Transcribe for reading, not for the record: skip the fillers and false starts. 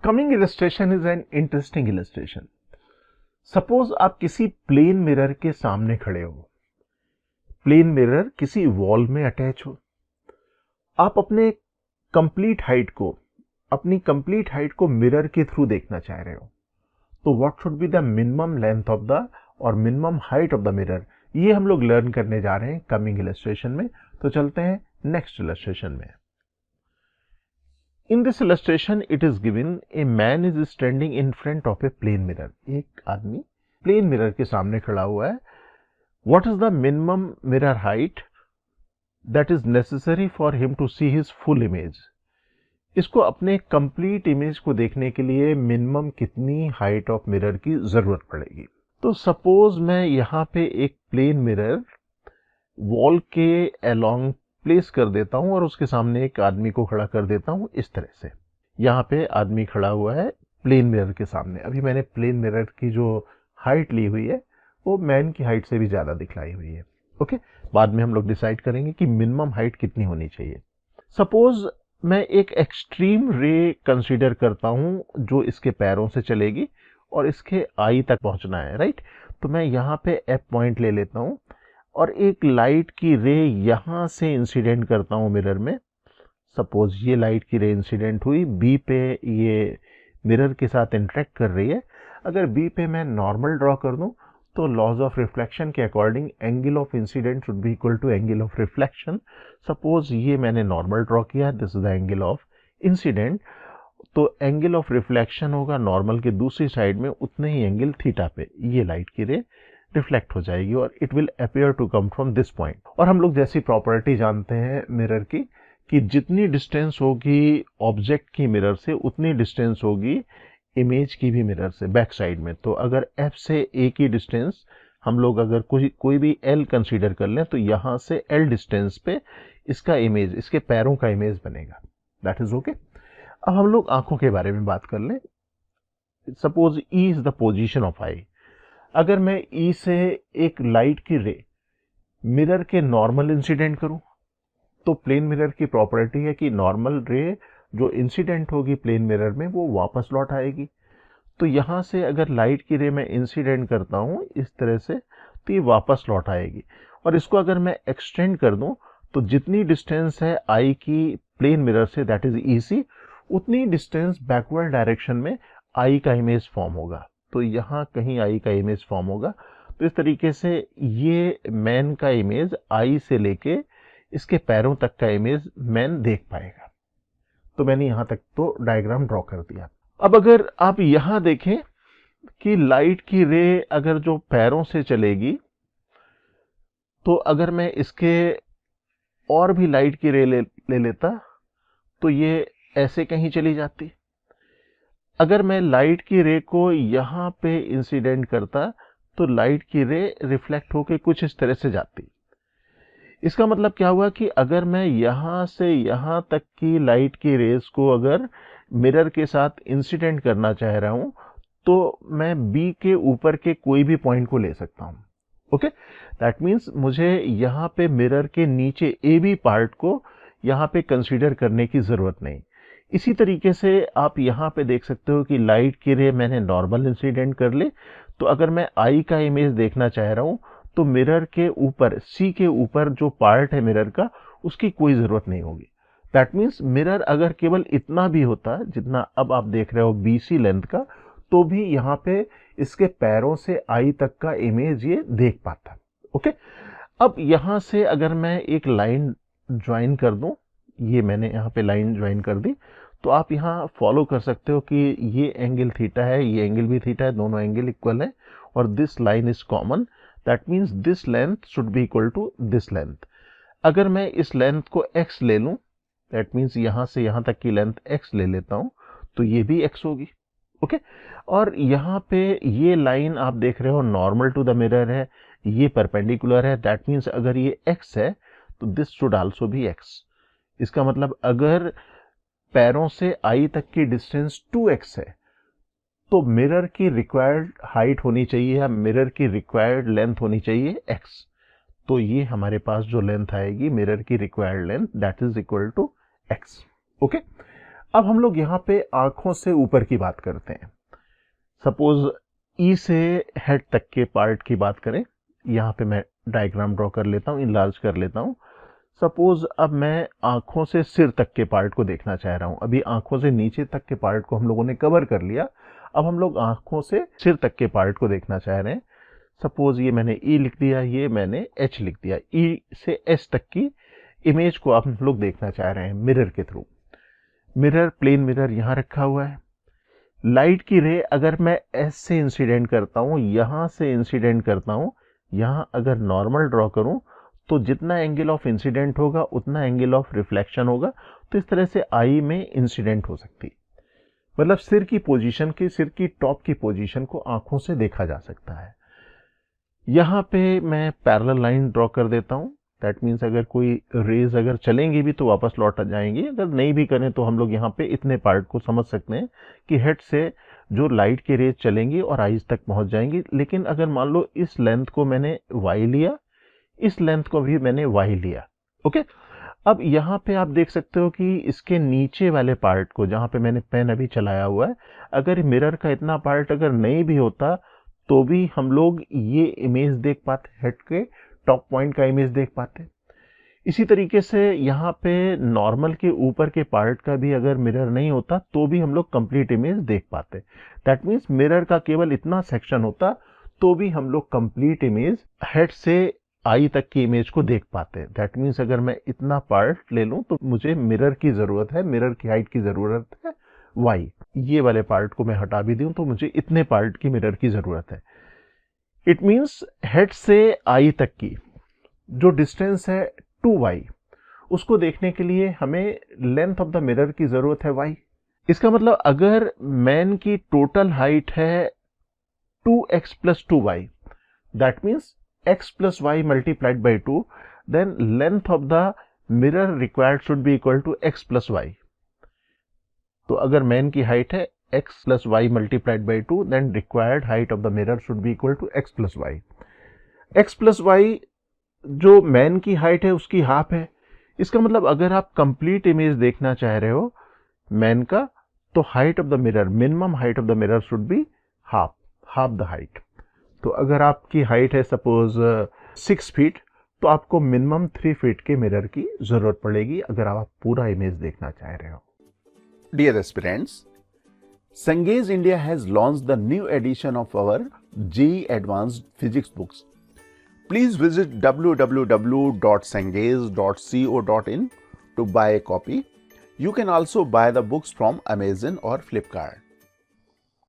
Coming illustration is an interesting illustration. Suppose आप किसी plane mirror के सामने खड़े हो, प्लेन मिरर किसी वॉल में अटैच हो, आप अपने अपनी कंप्लीट हाइट को मिरर के थ्रू देखना चाह रहे हो, तो what should be the minimum length of the और minimum height of the mirror, ये हम लोग लर्न करने जा रहे हैं कमिंग इलस्ट्रेशन में। तो चलते हैं नेक्स्ट इलस्ट्रेशन में। In this illustration, it is given a man is standing in front of a plane mirror. एक आदमी प्लेन मिरर के सामने खड़ा हुआ है। What is the minimum mirror height that is necessary for him to see his full image? इसको अपने complete image को देखने के लिए मिनिमम कितनी हाइट ऑफ मिरर की जरूरत पड़ेगी। तो सपोज मैं यहाँ पे एक प्लेन मिरर वॉल के अलोंग प्लेस कर देता हूं और उसके सामने एक आदमी को खड़ा कर देता हूं इस तरह से। यहाँ पे आदमी खड़ा हुआ है प्लेन मिरर के सामने। अभी मैंने प्लेन मिरर की जो हाइट ली हुई है वो मैन की हाइट से भी ज्यादा दिखलाई हुई है। ओके, बाद में हम लोग डिसाइड करेंगे कि मिनिमम हाइट कितनी होनी चाहिए। सपोज मैं एक एक्सट्रीम रे कंसीडर करता हूं जो इसके पैरों से चलेगी और इसके आई तक पहुंचना है, राइट। तो मैं यहाँ पे एफ पॉइंट ले लेता हूं और एक लाइट की रे यहां से इंसिडेंट करता हूं मिरर में। सपोज ये लाइट की रे इंसिडेंट हुई बी पे, ये मिरर के साथ इंटरेक्ट कर रही है। अगर बी पे मैं नॉर्मल ड्रॉ कर दूं तो लॉज ऑफ रिफ्लेक्शन के according angle of incident should be equal to angle of reflection. Suppose ये मैंने नॉर्मल ड्रॉ किया, this is the angle of incident, तो एंगल ऑफ रिफ्लेक्शन होगा नॉर्मल के दूसरी साइड में उतने ही एंगल थीटा पे, ये लाइट की रे रिफ्लेक्ट हो जाएगी और it will appear to come from this point. और हम लोग जैसी प्रॉपर्टी जानते हैं मिरर की कि जितनी डिस्टेंस होगी ऑब्जेक्ट की मिरर से उतनी डिस्टेंस होगी इमेज की भी मिरर से बैक साइड में। तो अगर एफ से ए की डिस्टेंस हम लोग अगर कोई भी एल कंसीडर कर लें तो यहां से एल डिस्टेंस पे इसका इमेज, इसके पैरों का इमेज बनेगा। That is okay. अब हम लोग आंखों के बारे में बात कर लें। Suppose E is the position of eye. अगर मैं ई से एक लाइट की रे मिरर के नॉर्मल इंसिडेंट करूं तो प्लेन मिरर की प्रॉपर्टी है कि नॉर्मल रे जो इंसिडेंट होगी प्लेन मिरर में वो वापस लौट आएगी। तो यहां से अगर लाइट की रे मैं इंसिडेंट करता हूं इस तरह से तो ये वापस लौट आएगी। और इसको अगर मैं एक्सटेंड कर दूं तो जितनी डिस्टेंस है आई की प्लेन मिरर से, दैट इज ई सी, उतनी डिस्टेंस बैकवर्ड डायरेक्शन में आई का इमेज फॉर्म होगा। तो यहाँ कहीं आई का इमेज फॉर्म होगा। तो इस तरीके से ये मैन का इमेज आई से लेके इसके पैरों तक का इमेज मैन देख पाएगा। तो मैंने यहां तक तो डायग्राम ड्रॉ कर दिया। अब अगर आप यहां देखें कि लाइट की रे अगर जो पैरों से चलेगी तो अगर मैं इसके और भी लाइट की रे ले लेता तो ये ऐसे कहीं चली जाती। अगर मैं लाइट की रे को यहां पे इंसिडेंट करता तो लाइट की रे रिफ्लेक्ट होके कुछ इस तरह से जाती। इसका मतलब क्या हुआ कि अगर मैं यहां से यहां तक की लाइट की रेस को अगर मिरर के साथ इंसिडेंट करना चाह रहा हूं तो मैं बी के ऊपर के कोई भी पॉइंट को ले सकता हूं। ओके, दैट मीन्स मुझे यहां पे मिरर के नीचे ए बी पार्ट को यहां पे कंसीडर करने की जरूरत नहीं। इसी तरीके से आप यहां पे देख सकते हो कि लाइट की रे मैंने नॉर्मल इंसिडेंट कर ले, तो अगर मैं आई का इमेज देखना चाह रहा हूं तो मिरर के ऊपर, सी के ऊपर जो पार्ट है मिरर का, उसकी कोई जरूरत नहीं होगी। दैट मीन्स मिरर अगर केवल इतना भी होता जितना अब आप देख रहे हो बीसी लेंथ का, तो भी यहाँ पे इसके पैरों से आई तक का इमेज ये देख पाता। ओके, अब यहां से अगर मैं एक लाइन ज्वाइन कर दूं, ये मैंने यहाँ पे लाइन ज्वाइन कर दी, तो आप यहाँ फॉलो कर सकते हो कि ये एंगल थीटा है, ये एंगल भी थीटा है, दोनों एंगल इक्वल है और this line is common. That means this length should be equal to this length. अगर मैं इस लेंथ को x ले लूं, दैट मीन्स यहां से यहां तक की लेंथ x ले लेता हूं तो ये भी x होगी। ओके, और यहाँ पे ये लाइन आप देख रहे हो नॉर्मल टू द मिरर है, ये परपेंडिकुलर है। दैट मीन्स अगर ये x है तो this should also be x। इसका मतलब अगर पैरों से आई तक की डिस्टेंस 2x है तो मिरर की रिक्वायर्ड हाइट होनी चाहिए या मिरर की रिक्वायर्ड लेंथ होनी चाहिए x। तो ये हमारे पास जो लेंथ आएगी मिरर की required length, that is equal to x। Okay, अब हम लोग यहाँ पे आंखों से ऊपर की बात करते हैं। सपोज ई से हेड तक के पार्ट की बात करें, यहाँ पे मैं डायग्राम ड्रॉ कर लेता हूँ, इनलार्ज कर लेता हूँ। सपोज अब मैं आंखों से सिर तक के पार्ट को देखना चाह रहा हूँ। अभी आंखों से नीचे तक के पार्ट को हम लोगों ने कवर कर लिया, अब हम लोग आंखों से सिर तक के पार्ट को देखना चाह रहे हैं। सपोज ये मैंने ई लिख दिया, ये मैंने एच लिख दिया। ई से एच तक की इमेज को आप लोग देखना चाह रहे हैं मिरर के थ्रू। मिरर, प्लेन मिरर यहाँ रखा हुआ है। लाइट की रे अगर मैं एस से इंसिडेंट करता हूँ, यहाँ से इंसिडेंट करता हूँ, यहाँ अगर नॉर्मल ड्रॉ करूँ तो जितना एंगल ऑफ इंसिडेंट होगा उतना एंगल ऑफ रिफ्लेक्शन होगा। तो इस तरह से आई में इंसिडेंट हो सकती, मतलब सिर की पोजीशन की, सिर की टॉप की पोजीशन को आंखों से देखा जा सकता है। यहाँ पे मैं पैरेलल लाइन ड्रॉ कर देता हूँ। दैट मीन्स अगर कोई रेज अगर चलेंगी भी तो वापस लौट जाएंगी, अगर नहीं भी करें तो हम लोग यहाँ पे इतने पार्ट को समझ सकते हैं कि हेड से जो लाइट की रेज चलेंगी और आईज तक पहुंच जाएंगी। लेकिन अगर मान लो इस लेंथ को मैंने वाई लिया, इस लेंथ को भी मैंने वाई लिया, ओके। अब यहाँ पे आप देख सकते हो कि इसके नीचे वाले पार्ट को, जहाँ पे मैंने पेन अभी चलाया हुआ है, अगर मिरर का इतना पार्ट अगर नहीं भी होता तो भी हम लोग ये इमेज देख पाते, हेड के टॉप पॉइंट का इमेज देख पाते। इसी तरीके से यहाँ पे नॉर्मल के ऊपर के पार्ट का भी अगर मिरर नहीं होता तो भी हम लोग कंप्लीट इमेज देख पाते। दैट मीन्स मिरर का केवल इतना सेक्शन होता तो भी हम लोग कंप्लीट इमेज हेड से आई तक की इमेज को देख पाते हैं। दैट मीन्स अगर मैं इतना पार्ट ले लूं तो मुझे मिरर की जरूरत है, मिरर की हाइट की जरूरत है वाई। ये वाले पार्ट को मैं हटा भी दूं तो मुझे इतने पार्ट की मिरर की जरूरत है। इट मीन्स हेड से आई तक की जो डिस्टेंस है 2y, उसको देखने के लिए हमें लेंथ ऑफ द मिरर की जरूरत है y। इसका मतलब अगर मैन की टोटल हाइट है 2x plus 2y, that means x plus y multiplied by 2, then length of the mirror required should be equal to x plus y। तो अगर मैन की हाइट है x plus y multiplied by 2, then required height of the mirror should be equal to x plus y। x plus y जो man की height है उसकी half है। इसका मतलब अगर आप कंप्लीट इमेज देखना चाह रहे हो मैन का, तो height of the mirror, minimum height of the mirror should be half the height. तो अगर आपकी हाइट है सपोज 6 फीट, तो आपको मिनिमम 3 फीट के मिरर की जरूरत पड़ेगी अगर आप पूरा इमेज देखना चाह रहे हो। Dear aspirants, Sangaze India has launched the new edition of our JEE Advanced Physics books. Please visit www.sangaze.co.in to buy a copy. You can also buy the books from Amazon or Flipkart.